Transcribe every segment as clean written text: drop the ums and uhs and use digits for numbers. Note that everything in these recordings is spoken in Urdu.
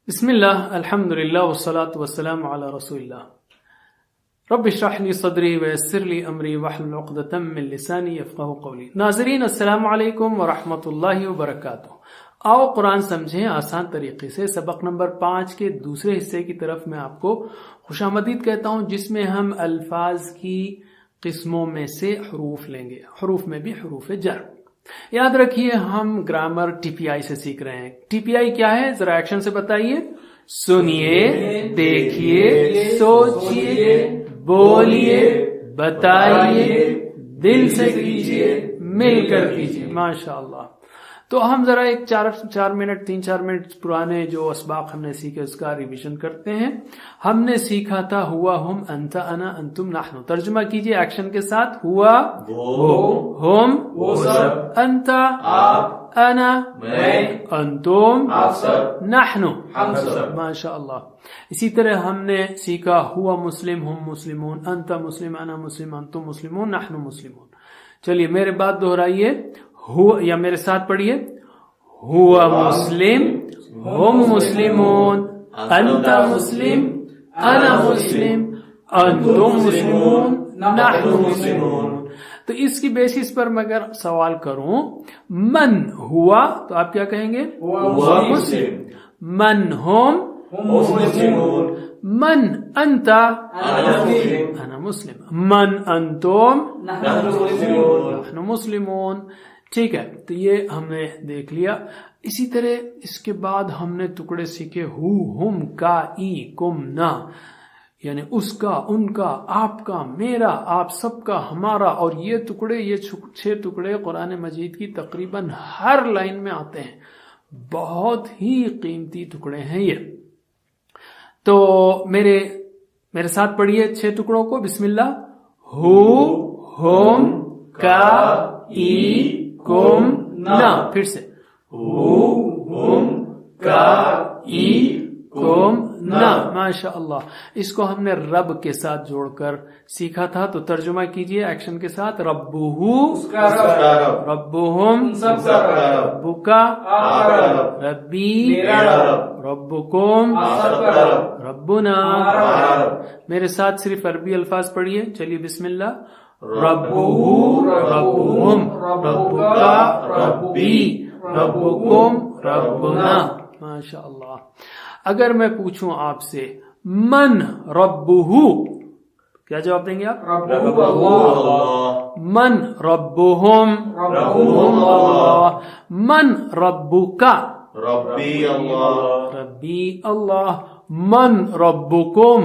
بسم اللہ الحمد للہ والصلاة والسلام علی رسول اللہ رب اشرح لی صدری ویسر لی امری واحلل عقدۃ من لسانی یفقہوا قولی۔ ناظرین السلام علیکم ورحمۃ اللہ وبرکاتہ۔ آؤ قرآن سمجھیں آسان طریقے سے۔ سبق نمبر 5 کے دوسرے حصے کی طرف میں آپ کو خوش آمدید کہتا ہوں، جس میں ہم الفاظ کی قسموں میں سے حروف لیں گے، حروف میں بھی حروف جر۔ یاد رکھیے ہم گرامر ٹی پی آئی سے سیکھ رہے ہیں۔ ٹی پی آئی کیا ہے ذرا ایکشن سے بتائیے۔ سنیے، دیکھیے، سوچیے، بولیے، بتائیے، دل سے کیجیے، مل کر کیجیے۔ ماشاء اللہ۔ تو ہم ذرا ایک 3-4 منٹ پرانے جو اسباق ہم نے سیکھے اس کا ریویژن کرتے ہیں۔ ہم نے سیکھا تھا ہوا، ہم، انت، انا، انتم، نحن۔ ترجمہ کیجیے ایکشن کے ساتھ۔ ہوا وہ، ہم وہ سب، انت آپ، انا میں، انتم آپ سب، نحن ہم سب۔ ماشاء اللہ۔ اسی طرح ہم نے سیکھا ہوا مسلم، ہم مسلمون، انت مسلم، انا مسلم، انتم مسلمون، نحن مسلمون۔ چلیے میرے بات دہرائیے، ہو یا میرے ساتھ پڑھیے۔ ہوا مسلم، ہم مسلمون، انت مسلم، انا مسلم، انتم مسلمون، نحن مسلمون۔ تو اس کی بیسس پر میں اگر سوال کروں من ہوا تو آپ کیا کہیں گے؟ ہوا مسلم۔ من ہم مسلمون۔ من انت؟ انا مسلم۔ من انتم؟ نحن مسلمون۔ ٹھیک ہے، تو یہ ہم نے دیکھ لیا۔ اسی طرح اس کے بعد ہم نے ٹکڑے سیکھے ہو، ہم، کا، ای، کم، نا، یعنی اس کا، ان کا، آپ کا، میرا، آپ سب کا، ہمارا۔ اور یہ ٹکڑے، یہ 6 ٹکڑے قرآن مجید کی تقریباً ہر لائن میں آتے ہیں۔ بہت ہی قیمتی ٹکڑے ہیں یہ۔ تو میرے ساتھ پڑھیے 6 ٹکڑوں کو۔ بسم اللہ۔ ہو، ہم، کا، ای، کم، نا۔ پھر سے ہو، ہم، کا، ای، کم، نا۔ ماشاء اللہ۔ اس کو ہم نے رب کے ساتھ جوڑ کر سیکھا تھا، تو ترجمہ کیجئے ایکشن کے ساتھ۔ ربہ ربہم، ربکا ربی، ربکم ربنا۔ میرے ساتھ صرف عربی الفاظ پڑھیے۔ چلیے بسم اللہ۔ ربہ ربہم، ربکا ربی، ربکم ربنا۔ ماشاء اللہ۔ اگر میں پوچھوں آپ سے من ربہ، کیا جواب دیں گے آپ؟ ربہ اللہ۔ من ربہم، ربہم اللہ۔ من ربکا، ربی اللہ، ربی اللہ۔ من ربکم،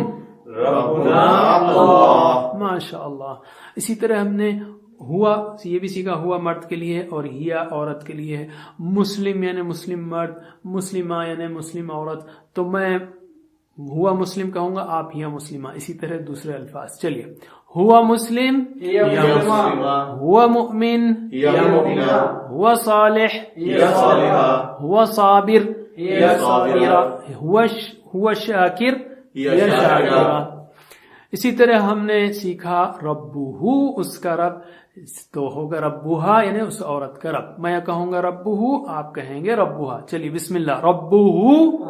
ربنا اللہ۔ ماشاء اللہ۔ اسی طرح ہم نے ہوا، یہ بھی سیکھا، ہوا مرد کے لیے اور ہیا عورت کے لیے ہے۔ مسلم یعنی مسلم مرد، مسلمہ یعنی مسلم عورت۔ تو میں ہوا مسلم کہوں گا، آپ ہیا مسلمہ۔ اسی طرح دوسرے الفاظ۔ چلیے، ہوا مسلم یا مسلمہ، ہوا مؤمن یا مؤمنہ، ہوا صالح یا صالحہ، ہوا صابر یا صابرہ، ہوا شاکر یا شاکرہ۔ اسی طرح ہم نے سیکھا ربہ، اس کا رب تو ہوگا ربہا، یعنی اس عورت کا رب۔ میں کہوں گا ربہ، آپ کہیں گے ربہا۔ چلیے بسم اللہ۔ ربہ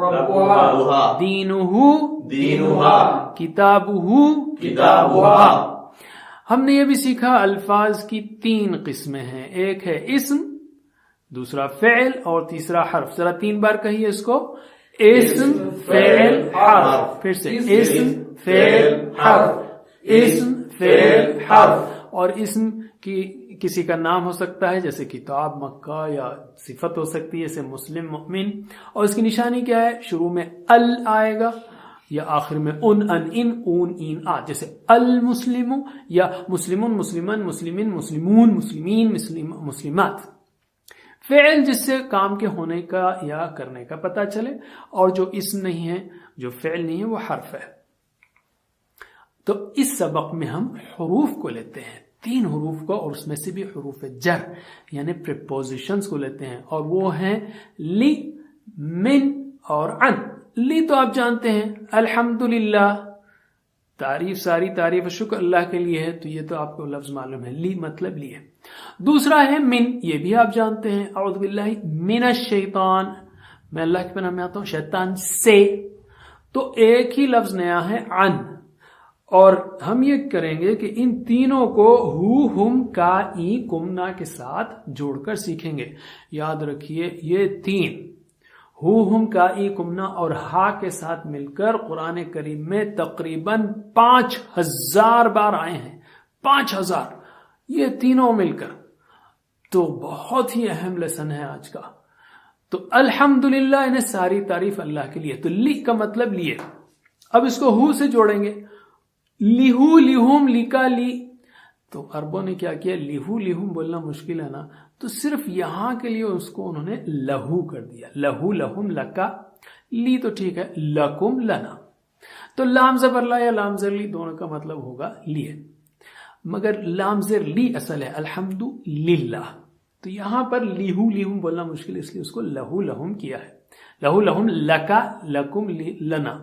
ربہا، دینہ دینہا، کتابہ کتابہا۔ ہم نے یہ بھی سیکھا الفاظ کی 3 قسمیں ہیں، ایک ہے اسم، دوسرا فعل اور تیسرا حرف۔ ذرا 3 بار کہیے اس کو۔ اسم، فعل، حرف۔ پھر سے اسم، فعل، حرف، اسم، فعل، حرف۔ اور اسم کی کسی کا نام ہو سکتا ہے جیسے کتاب، مکہ، یا صفت ہو سکتی ہے جیسے مسلم، مؤمن۔ اور اس کی نشانی کیا ہے؟ شروع میں ال آئے گا یا آخر میں ان، ان، اون، این، آ، جیسے المسلم یا مسلمون، مسلمن، مسلمین، مسلمون، مسلمین، مسلمات۔ فعل جس سے کام کے ہونے کا یا کرنے کا پتہ چلے، اور جو اسم نہیں ہے، جو فعل نہیں ہے، وہ حرف ہے۔ تو اس سبق میں ہم حروف کو لیتے ہیں، 3 حروف کو، اور اس میں سے بھی حروف جر یعنی پریپوزیشنز کو لیتے ہیں، اور وہ ہیں لی، من اور عن۔ لی تو آپ جانتے ہیں، الحمدللہ، تعریف، ساری تعریف و شکر اللہ کے لیے ہے، تو یہ تو آپ کو لفظ معلوم ہے، لی مطلب لی ہے۔ دوسرا ہے من، یہ بھی آپ جانتے ہیں، اعوذ باللہ من الشیطان، میں اللہ کے پناہ میں آتا ہوں شیطان سے. تو ایک ہی لفظ نیا ہے عن، اور ہم یہ کریں گے کہ ان تینوں کو ہو ہم کا ای کمنا کے ساتھ جوڑ کر سیکھیں گے. یاد رکھیے یہ تین ہو ہم کا ای کمنا اور ہا کے ساتھ مل کر قرآن کریم میں تقریباً 5000 بار آئے ہیں. 5000 یہ تینوں مل کر. تو بہت ہی اہم لیسن ہے آج کا. تو الحمدللہ انہیں ساری تعریف اللہ کے لیے. تو لی کا مطلب لیے. اب اس کو ہو سے جوڑیں گے. لیہو لیہم لیکا لی. تو عربوں نے کیا کیا، لیہو لیہم بولنا مشکل ہے نا، تو صرف یہاں کے لیے اس کو انہوں نے لہو کر دیا. لہو لہم لکا لی تو ٹھیک ہے، لکم لنا. تو لام زبر لا یا لام زر لی دونوں کا مطلب ہوگا لیے، مگر لام زر لی اصل ہے الحمد للہ. تو یہاں پر لیہو لیہم بولنا مشکل اس لیے اس کو لہو لہم کیا ہے. لہو لہم لکا لکم لنا.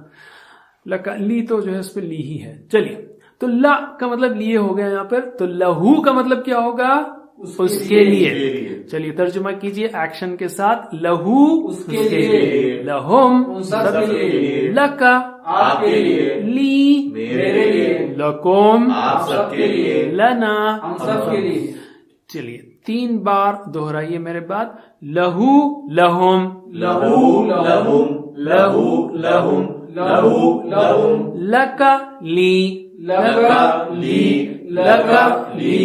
لکا لی تو جو ہے اس پہ لی ہی ہے. چلیے تو لا کا مطلب لیے ہو گیا یہاں پر. تو لہو کا مطلب کیا ہوگا، اس کے لیے. چلیے ترجمہ کیجئے ایکشن کے ساتھ. لہو اس کے لیے، لہم لکا آپ کے لیے، لی میرے لیے، لکم آپ سب کے لیے، لنا ہم سب کے لیے. چلیے 3 بار دہرائیے میرے بعد. لہو لہم، لہو لہم، لہو لہم، لہو لہم، لکا لی، لکا لی، لکا لی،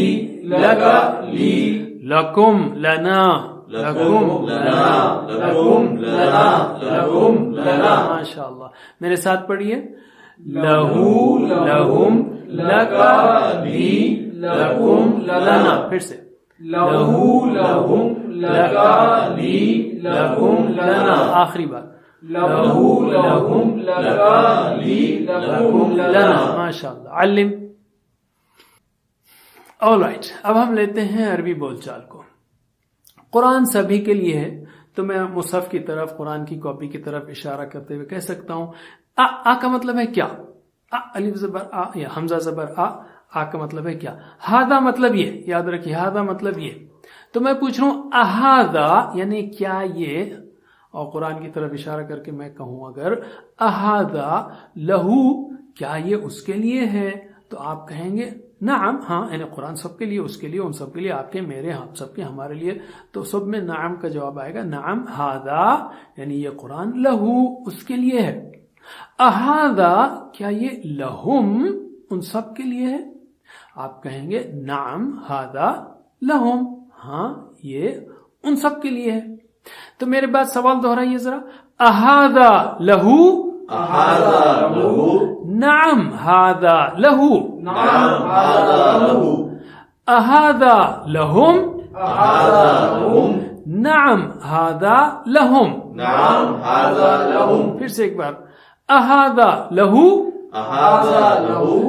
لکا لی، لکم لنا، لکم لنا، لکم لنا، لکم لنا. ماشاء اللہ. میرے ساتھ پڑھیے. لہو لہم لکا لی لکم لنا. پھر سے. لہو لہم لکا لی لکم لنا. آخری بار. لہو لہم لکا لی لکم لنا. ماشاء اللہ. علم. All right. اب ہم لیتے ہیں عربی بول چال کو. قرآن سبھی کے لیے ہے، تو میں مصحف کی طرف، قرآن کی کاپی کی طرف اشارہ کرتے ہوئے کہہ سکتا ہوں آ کا مطلب ہے کیا. الف زبر آ یا حمزہ زبر آ کا مطلب ہے کیا. ہاذا مطلب یہ، یاد رکھیے ہاذا مطلب یہ. تو میں پوچھ رہا ہوں اہذا یعنی کیا یہ، اور قرآن کی طرف اشارہ کر کے میں کہوں اگر اہذا لہو کیا یہ اس کے لیے ہے، تو آپ کہیں گے نعم، ہاں، یعنی قرآن سب کے لیے، اس کے لیے، ان سب کے لیے، آپ کے، میرے، ہم سب کے، ہمارے لیے. تو سب میں نعم کا جواب آئے گا. نعم ہاذا یعنی یہ قرآن لہو اس کے لیے ہے. اہذا کیا یہ لہم ان سب کے لیے ہے، آپ کہیں گے نعم ہاذا لہم، ہاں یہ ان سب کے لیے ہے. تو میرے بعد سوال دہرائیے ذرا. اہذا لہو، اہذا لہو، نعم ہاذا لہو، نعم ہاذا لہو، اہذا لہم، اہذا لہم، نعم ہاذا لہم، نعم ہاذا لہم. پھر سے ایک بار. اہذا لہو، اہذا لہو،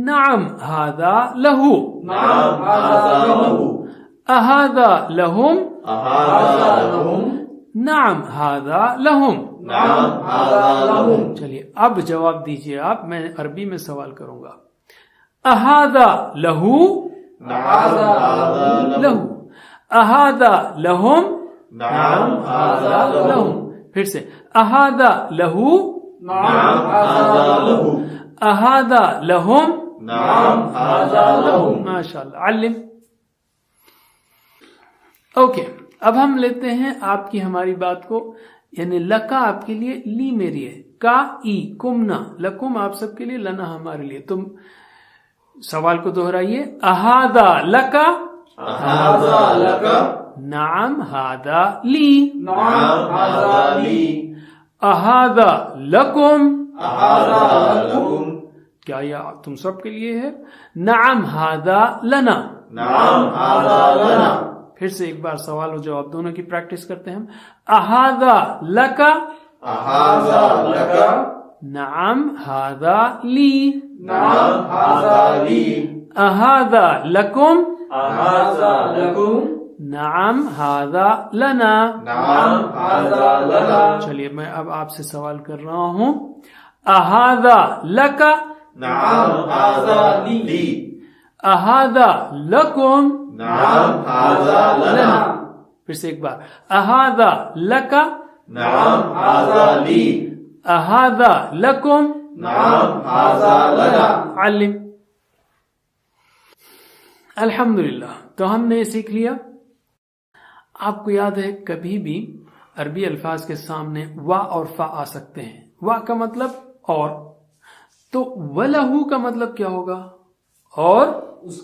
نعم ہاذا لہو، نعم ہاذا لہو، اہذا لہم، اہذا لہم، نعم ہاذا لہم، نعم ہاذا لہم. چلیے اب جواب دیجئے آپ. میں عربی میں سوال کروں گا. اہذا لہو، اہذا لہو، اہذا لہم، نعم ہاذا لہم. پھر سے. اہذا لہو، نعم ہاذا لہو، اہذا لہم، نعم ہاذا لہم. ماشاءاللہ. علم. اوکے. اب ہم لیتے ہیں آپ کی ہماری بات کو، یعنی لکا آپ کے لیے، لی میری ہے، کا ای کمنا، لکم آپ سب کے لیے، لنا ہمارے لیے. تم سوال کو دہرائیے. اہذا لکا، اہذا لکا، نعم ہاذا لی، نعم ہاذا لی، اہذا لکم، اہذا لکم، کیا یہ تم سب کے لیے ہے، نعم ہاذا لنا، نعم ہاذا لنا. پھر سے ایک بار سوال و جواب دونوں کی پریکٹس کرتے ہیں ہم. اہذا لکا، اہذا لکا، نعم ہاذا لی، نعم ہاذا لی، اہذا لکم، اہذا لکم، نعم ہاذا لنا، نعم ہاذا لنا. چلیے میں اب آپ سے سوال کر رہا ہوں. اہذا لکا، نعم ہاذا لی، اہذا لکم، نعم ہاذا لنا. پھر سے ایک بار. اہذا لکا، نعم هذا لي. أهذا لكم؟ نعم هذا لنا. علم. الحمدللہ. تو ہم نے یہ سیکھ لیا. آپ کو یاد ہے کبھی بھی عربی الفاظ کے سامنے وا اور فا آ سکتے ہیں. وا کا مطلب اور، تو وَلَهُ کا مطلب کیا ہوگا؟ اور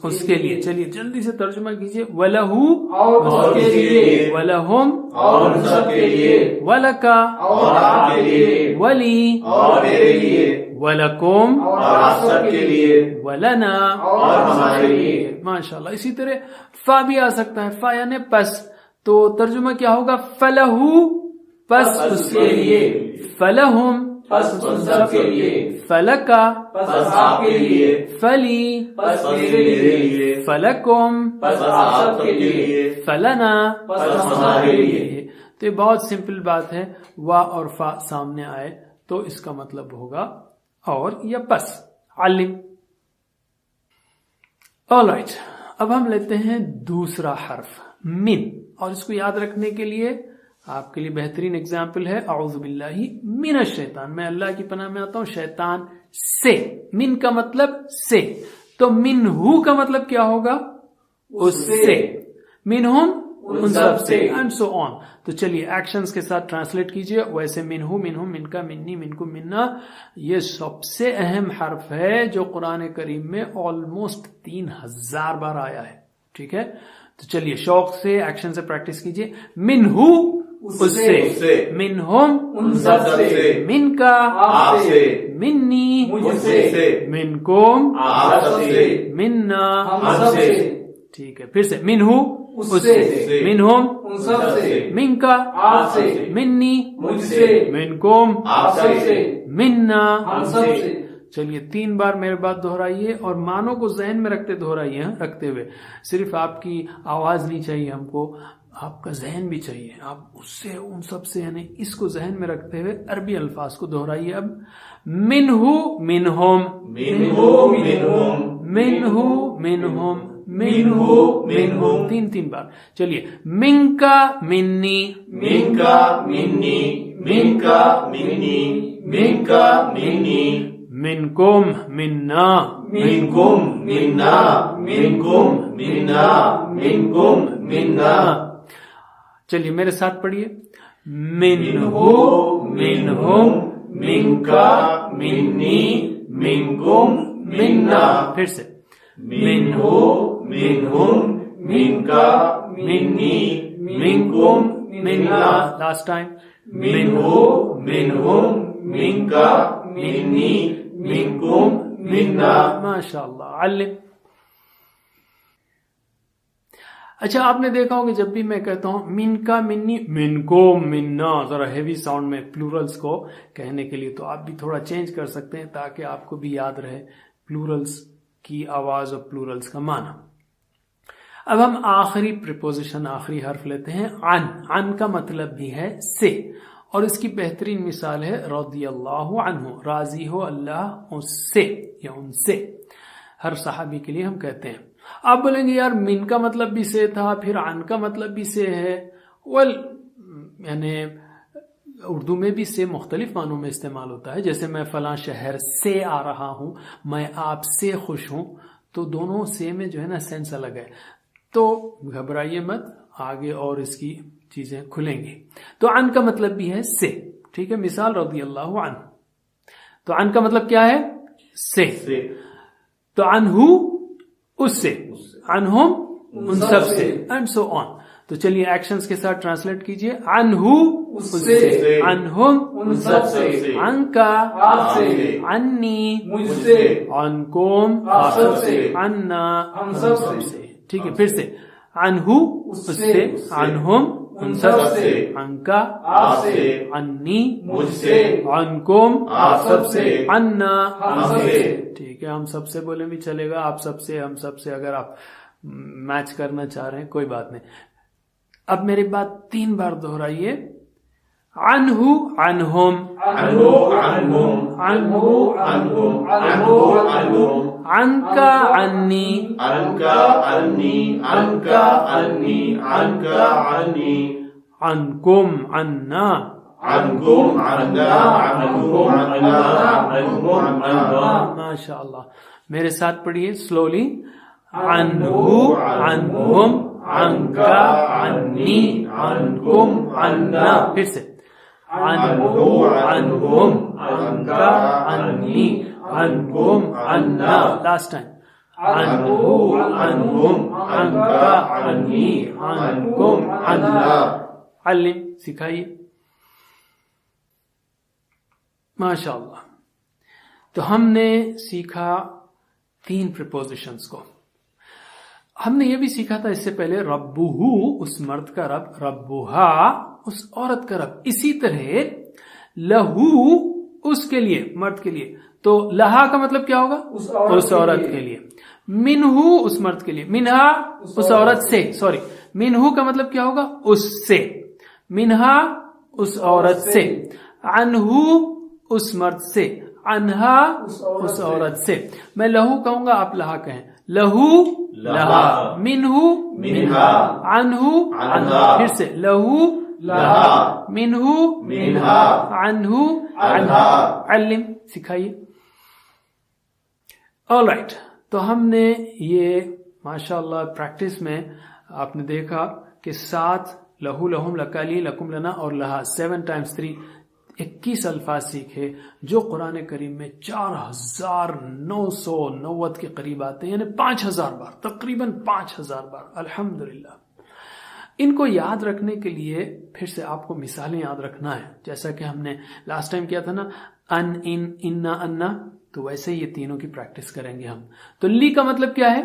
اس کے لیے. چلیے جلدی سے ترجمہ کیجئے. وَلَهُ اور اس کے لیے، وَلَهُمْ اور ان سب کے لیے، وَلَكَ اور آپ کے لیے، وَلِي اور میرے لیے، وَلَكُمْ اور آپ سب کے لیے، وَلَنَا اور ہمارے لیے. ماشاءاللہ. اسی طرح فا بھی آ سکتا ہے. فا یعنی پس. تو ترجمہ کیا ہوگا؟ فَلَهُ پس اس کے لیے، فَلَهُمْ پس ان سب کے لیے، فَلَكَ پس آپ کے لیے، فَلِي پس میرے لیے، فَلَكُمْ پس آپ سب کے لیے، فَلَنَا پس ہمارے لیے. تو یہ بہت سمپل بات ہے. وا اور فا سامنے آئے تو اس کا مطلب ہوگا اور یا پس. علم. آلرائٹ. اب ہم لیتے ہیں دوسرا حرف من، اور اس کو یاد رکھنے کے لیے آپ کے لیے بہترین اگزامپل ہے اعوذ باللہ من الشیطان. میں اللہ کی پناہ میں آتا ہوں شیطان سے. من کا مطلب سے، تو منہو کا مطلب کیا ہوگا؟ اس سے. منہم ان سب سے، اینڈ سو آن. تو چلیے ایکشنز کے ساتھ ٹرانسلیٹ کیجئے. ویسے منہو، منہم، من کا، منی، من کو، منا یہ سب سے اہم حرف ہے جو قرآن کریم میں آلموسٹ 3000 بار آیا ہے. ٹھیک ہے، تو چلیے شوق سے ایکشن سے پریکٹس کیجئے. منہو اس سے، منہم ان سب سے، من کا آپ سے، منی مجھ سے، منکم آپ سب سے، منا ہم سے. ٹھیک ہے، پھر سے منہو اس اس سے، سے، منہم ان سب سے، من کا آپ سے، منی مجھ سے، منکم آپ سب سے، منا ہم سب سے. چلیے 3 بار میرے بات دہرائیے اور معنوں کو ذہن میں رکھتے دہرائیے. رکھتے ہوئے صرف آپ کی آواز نہیں چاہیے ہم کو، آپ کا ذہن بھی چاہیے. آپ اس سے، ان سب سے، یعنی اس کو ذہن میں رکھتے ہوئے عربی الفاظ کو دہرائیے. اب منہو منہم، منہو منہم، منہو منہم، منہو منہم، 3 بار. چلیے من کا منی، من کا منی، من کا منی، من کا منی، منکم منا، منکم منا، منکم منا، منکم منا. چلیے میرے ساتھ پڑھیے. منہو منہم، من کا منی، منکم منا. پھر سے منہو منہم، من کا منی، منکم منا. Last time. منہو منہم، من کا منی، منکم منا. ماشاء اللہ. علم. اچھا آپ نے دیکھا ہوگا جب بھی میں کہتا ہوں من کا منی، من کو منا، ذرا ہیوی ساؤنڈ میں پلورلز کو کہنے کے لیے، تو آپ بھی تھوڑا چینج کر سکتے ہیں تاکہ آپ کو بھی یاد رہے پلورلز کی آواز اور پلورلز کا معنی. اب ہم آخری پریپوزیشن، آخری حرف لیتے ہیں عن. عن کا مطلب بھی ہے سے، اور اس کی بہترین مثال ہے رضی اللہ عنہ، راضی ہو اللہ اس سے یا ان سے. ہر صحابی کے لیے ہم کہتے ہیں. آپ بولیں گے یار من کا مطلب بھی سے تھا، پھر عن کا مطلب بھی سے ہے. یعنی اردو میں بھی سے مختلف معنوں میں استعمال ہوتا ہے. جیسے میں فلاں شہر سے آ رہا ہوں، میں آپ سے خوش ہوں، تو دونوں سے میں جو ہے نا سینس الگ ہے. تو گھبرائیے مت، آگے اور اس کی چیزیں کھلیں گی. تو عن کا مطلب بھی ہے سے. ٹھیک ہے، مثال رضی اللہ عنہ. تو عن کا مطلب کیا ہے؟ سے. تو عنہ اس سے، عنہم ان سب سے، اینڈ سو آن. تو چلیے ایکشنز کے ساتھ ٹرانسلیٹ کیجئے. عنہ اس سے، عنہم ان سب سے، عنکا آپ سے، عنی مجھ سے، عنکم آپ سب سے، عنا ہم سب سے. ٹھیک ہے، پھر سے عنہ اس سے، عنہم ان سب سے، عنکا آپ سے، عنی مجھ سے، عنکم آپ سب سے، عنا ہم سے. ٹھیک ہے، ہم سب سے بولے بھی چلے گا، آپ سب سے، ہم سب سے. اگر آپ میچ کرنا چاہ رہے ہیں کوئی بات نہیں. اب میری بات 3 بار دہرائیے. عنہ عنہم، عنہ عنہم، عنہ عنہم، عنہ عنہم، عنکا عنی، عنکا عنی، عنکا عنی، عنکا عنی، عنکم عنا، عنكم عنا عنكم عنا عنكم عنا. ماشاء اللہ. میرے ساتھ پڑھیے سلولی. عنہ عنہم عنکا عنی عنکم عنا. پھر سے عنہ عنہم عنکا عنی عنکم عنا. لاسٹ ٹائم عنہ عنہم عنکا عنی عنکم عنا. علم سکھائیے. ماشاء اللہ. تو ہم نے سیکھا 3 پریپوزیشنز کو. ہم نے یہ بھی سیکھا تھا اس سے پہلے ربہو اس مرد کا رب، ربہا اس عورت کا رب. اسی طرح لہو اس کے لیے، مرد کے لیے. تو لہا کا مطلب کیا ہوگا؟ اس عورت کے لیے. منہو اس مرد کے لیے، منہا اس عورت سے. سوری، منہو کا مطلب کیا ہوگا؟ اس سے. منہا اس عورت سے. عنہو اس مرد سے. عنہا اس عورت سے. میں لہو کہوں گا، آپ لہا کہیں. لہو لہا، منہو منہا، عنہو عنہا. پھر سے لہو لہا، منہو منہا، عنہو عنہا. علم سکھائیے. All right. تو ہم نے یہ ماشاءاللہ پریکٹس میں آپ نے دیکھا کہ 7 لہو لہم لکالی لکم لنا اور لہا 7 × 3 21 الفاظ سیکھے جو قرآن کریم میں 4990 کے قریب آتے ہیں، یعنی 5000 بار، تقریباً 5000 بار. الحمدللہ. ان کو یاد رکھنے کے لیے پھر سے آپ کو مثالیں یاد رکھنا ہے، جیسا کہ ہم نے لاسٹ ٹائم کیا تھا نا، ان ان انا انا. تو ویسے یہ تینوں کی پریکٹس کریں گے ہم. تو لی کا مطلب کیا ہے؟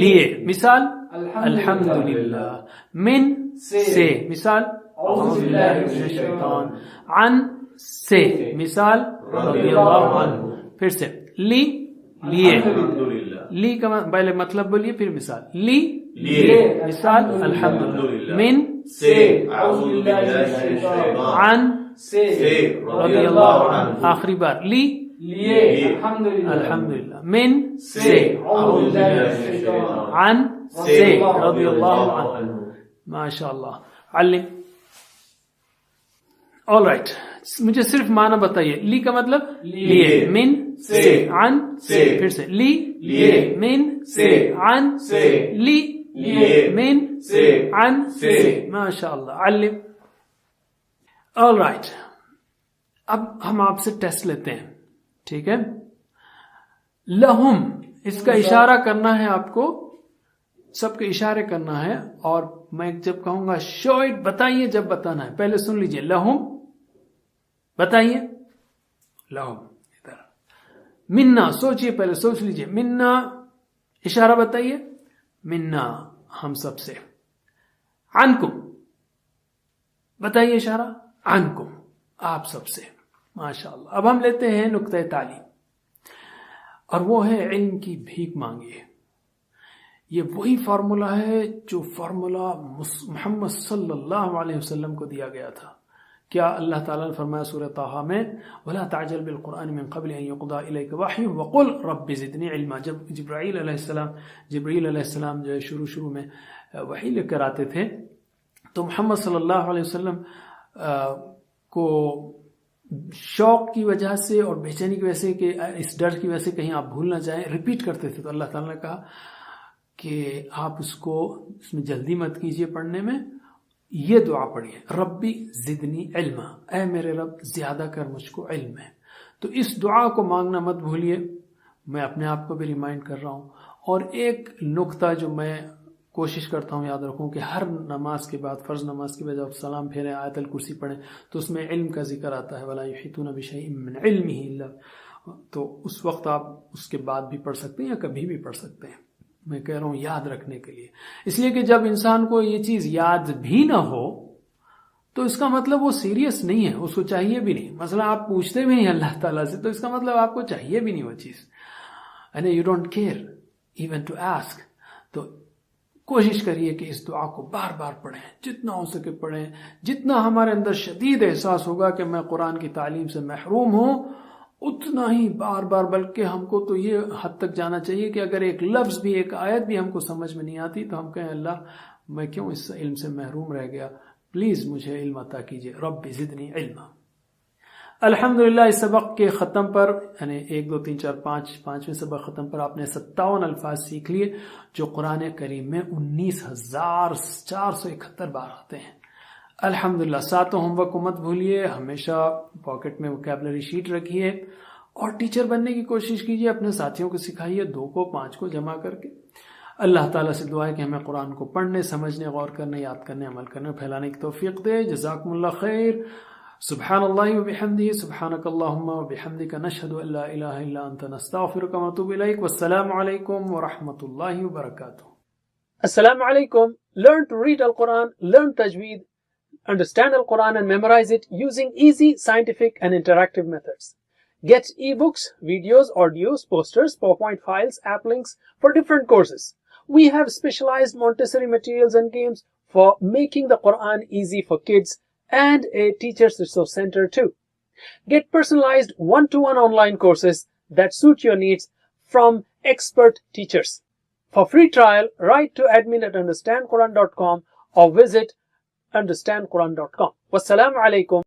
لیے. مثال الحمدللہ. من سے. مثال اعوذ باللہ من الشیطان. عن سے. مثال رضی اللہ عنہ. پھر سے لی لیے. لی کا پہلے مطلب بولیے پھر مثال. لی لیے. مثال الحمدللہ. من سے اعوذ باللہ من الشیطان. عن سے رضی اللہ عنہ. آخری بار لی لیے الحمدللہ. من سے اعوذ باللہ من الشیطان. عن سے رضی اللہ عنہ. ماشاء اللہ. علم. All right. مجھے صرف معنی بتائیے. لی کا مطلب لیے. من سے. عن سے. پھر سے لی لیے. من سے. عن سے. لی لیے. من سے. عن سے. ماشاء اللہ. علم. All right. اب ہم آپ سے ٹیسٹ لیتے ہیں، ٹھیک ہے؟ لہم اس کا اشارہ کرنا ہے آپ کو، سب کے اشارے کرنا ہے. اور میں جب کہوں گا شو اٹ، بتائیے جب بتانا ہے. پہلے سن لیجئے. لہم بتائیے. لہم. ادھر. منا سوچئے، پہلے سوچ لیجئے. منا اشارہ بتائیے. منا ہم سب سے. عنکم بتائیے اشارہ. عنکم آپ سب سے. ماشاءاللہ. اب ہم لیتے ہیں نقطہ تعلیم، اور وہ ہے علم کی بھیک مانگیے. یہ وہی فارمولا ہے جو فارمولا محمد صلی اللہ علیہ وسلم کو دیا گیا تھا. کیا اللہ تعالیٰ نے فرمایا سورہ طٰہٰ میں، وَلَا تَعْجَلْ بِالْقُرْآنِ مِنْ قَبْلِ أَنْ يُقْضَىٰ إِلَيْكَ وَحْيُهُ وَقُلْ رَبِّ زِدْنِي عِلْمًا. جب جبرائیل علیہ السلام جو ہے شروع میں وحی لے کر آتے تھے، تو محمد صلی اللہ علیہ وسلم کو شوق کی وجہ سے اور بے چینی کی وجہ سے کہ اس ڈر کی وجہ سے کہیں آپ بھول نہ جائیں، ریپیٹ کرتے تھے. تو اللہ تعالیٰ نے کہا کہ آپ اس میں جلدی مت کیجیے پڑھنے میں، یہ دعا پڑھیے، ربی زدنی علما، اے میرے رب زیادہ کر مجھ کو علم ہے. تو اس دعا کو مانگنا مت بھولیے. میں اپنے آپ کو بھی ریمائنڈ کر رہا ہوں. اور ایک نقطہ جو میں کوشش کرتا ہوں یاد رکھوں کہ ہر نماز کے بعد، فرض نماز کے بعد جب سلام پھیریں، آیت الکرسی پڑھیں، تو اس میں علم کا ذکر آتا ہے، وَلَا يُحِيطُونَ بِشَيْءٍ مِّنْ عِلْمِهِ إِلَّا. تو اس وقت آپ اس کے بعد بھی پڑھ سکتے ہیں یا کبھی بھی پڑھ سکتے ہیں. میں کہہ رہا ہوں یاد رکھنے کے لیے، اس لیے کہ جب انسان کو یہ چیز یاد بھی نہ ہو تو اس کا مطلب وہ سیریس نہیں ہے، اس کو چاہیے بھی نہیں. مثلا آپ پوچھتے بھی ہیں اللہ تعالیٰ سے تو اس کا مطلب آپ کو چاہیے بھی نہیں وہ چیز، یعنی you don't care even to ask. تو کوشش کریے کہ اس دعا کو بار بار پڑھیں، جتنا ہو سکے پڑھیں. جتنا ہمارے اندر شدید احساس ہوگا کہ میں قرآن کی تعلیم سے محروم ہوں، اتنا ہی بار بار. بلکہ ہم کو تو یہ حد تک جانا چاہیے کہ اگر ایک لفظ بھی، ایک آیت بھی ہم کو سمجھ میں نہیں آتی تو ہم کہیں اللہ میں کیوں اس علم سے محروم رہ گیا، پلیز مجھے علم عطا کیجیے. رب زدنی علما. الحمدللہ اس سبق کے ختم پر یعنی 1 2 3 4 5 5ویں سبق ختم پر آپ نے 57 الفاظ سیکھ لیے جو قرآن کریم میں 19,471 بار آتے ہیں. الحمدللہ. ساتوں ہوم ورک کو مت بھولیے, ہمیشہ پاکٹ میں ووکیبلری شیٹ رکھیے اور ٹیچر بننے کی کوشش کیجیے. اپنے ساتھیوں کو سکھائیے 2 کو 5 کو جمع کر کے. اللہ تعالیٰ سے دعا ہے کہ ہمیں قرآن کو پڑھنے, سمجھنے, غور کرنے, یاد کرنے, عمل کرنے اور پھیلانے کی توفیق دے. جزاکم اللہ خیر. سبحان اللہ وبحمدہ, سبحانک اللہم وبحمدک, نشہد ان لا الہ الا انت, نستغفرک ونتوب الیک. والسلام علیکم ورحمۃ اللہ وبرکاتہ. السلام علیکم. Learn to read Al-Quran, learn tajweed, understand Al-Quran and memorize it using easy, scientific and interactive methods. Get ebooks, videos, audios, posters, PowerPoint files, app links for different courses. We have specialized Montessori materials and games for making the Quran easy for kids and a teacher's resource center too. Get personalized one-to-one online courses that suit your needs from expert teachers. For free trial, write to admin@understandquran.com or visit understandquran.com. Wassalamu alaikum.